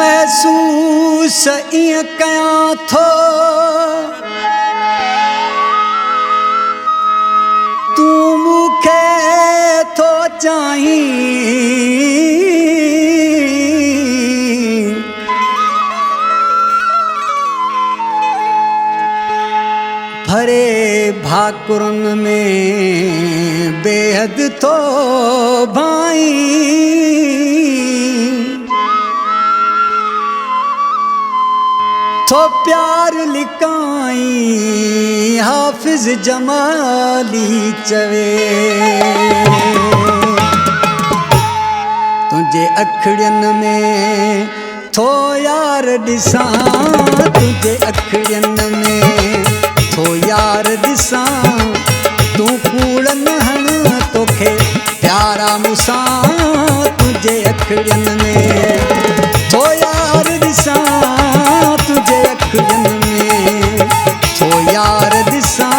महसूस इं कयां थो तू मूंखे थो चाहीं भरे भाकुरन में बेहद थो भाई तो प्यार लिकाई हाफिज जमाली चवे तुझे अखड़ियन में थो यार दिसां तुझे अखड़ियन में थो यार दिसां तू कूड़ न हण तोखे प्यारा मूंसां तुझे अखड़ियन में थो यार दिसां तुझे अखड़ियन में थो यार दिसां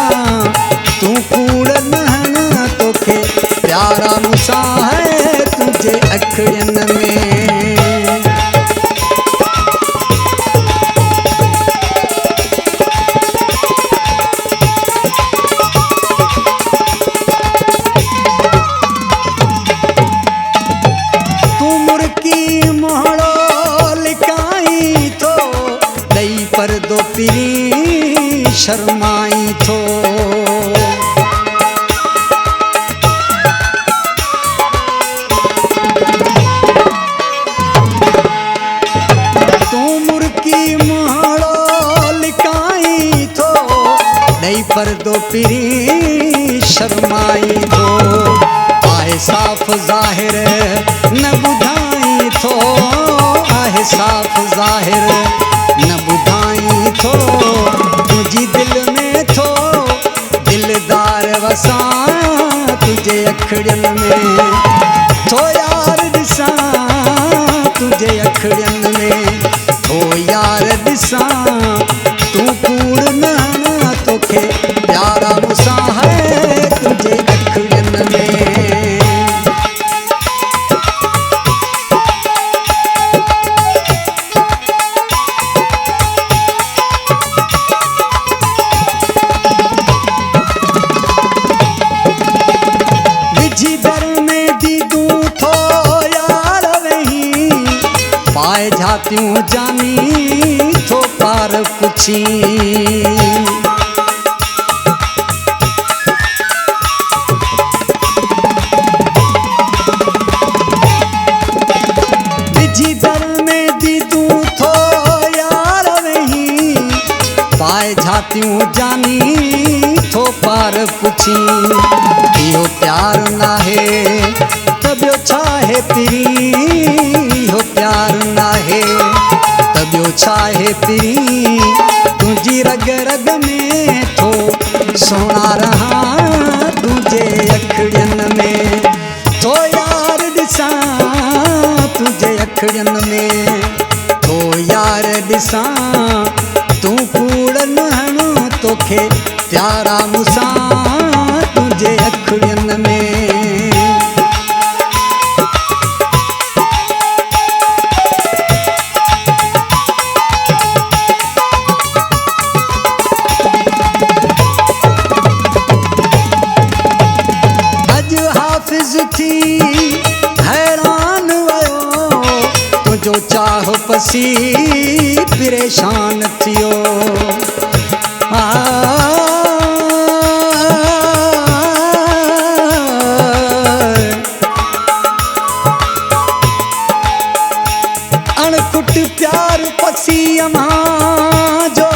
तू कूड़ न हण तोखे प्यारा मूंसां है तुझे अखड़ियन में पर्दो पिरी शर्माई थो तू मुर्की मोहड़ो लिकाई थो दई पर्दो पिरी शर्माई थो आहे साफ़ ज़ाहिर न ॿुधाई थो आहे साफ़ ज़ाहिर न ॿुधाई थो तुझी दिल में थो दिलदार वसां तुझे अखड़ियन में थो यार दिसां तुझे अखड़ियन में थो यार दिसां तू कूड़ न हण तोखे प्यारा मूंसां है तुझे अखड़ियन में पाए जातियूं जानी थो पार पुछी बिजी दर में दीदू थो यार वही पाए जातियूं जानी थो पार पुछी इहो प्यार नाहे त ॿियो छा है पिरी प्यार नाहे त ॿियो छा है पिरी तुंहिंजी रग रग में थो सोना रहां तुझे अखड़ियन में थो यार ॾिसां तुझे अखड़ियन में थो यार ॾिसां तू कूड़ न हण तोखे प्यारा मूंसां तुझे अखड़ियन में थी हैरान वयो तुझो चाह पसी परेशान थियो अणकुट प्यार पसी अमां जो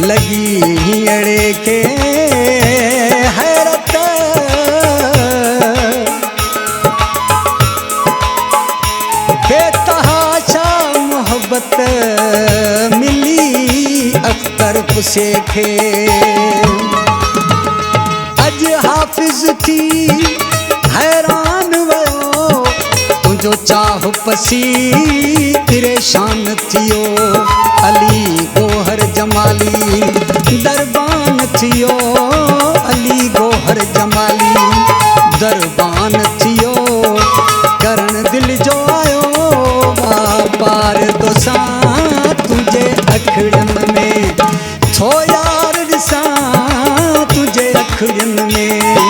लगी हीअड़े के हैरत बेतहाशा मोहब्बत मिली अख्तर पुसे खे अज हाफिज थी हैरान वयो तुझो चाह पसी परेशान थियो अली गोहर जमाली दरबान थियो अली गोहर जमाली कुर्बान थियो करण दिल जो आयो पार दोसा तुझे अखड़न में छो यार दिसा तुझे अखड़न में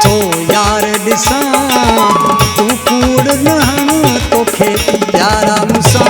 छो यार दिसा तू कूड़ न तोखे प्यारा मुसा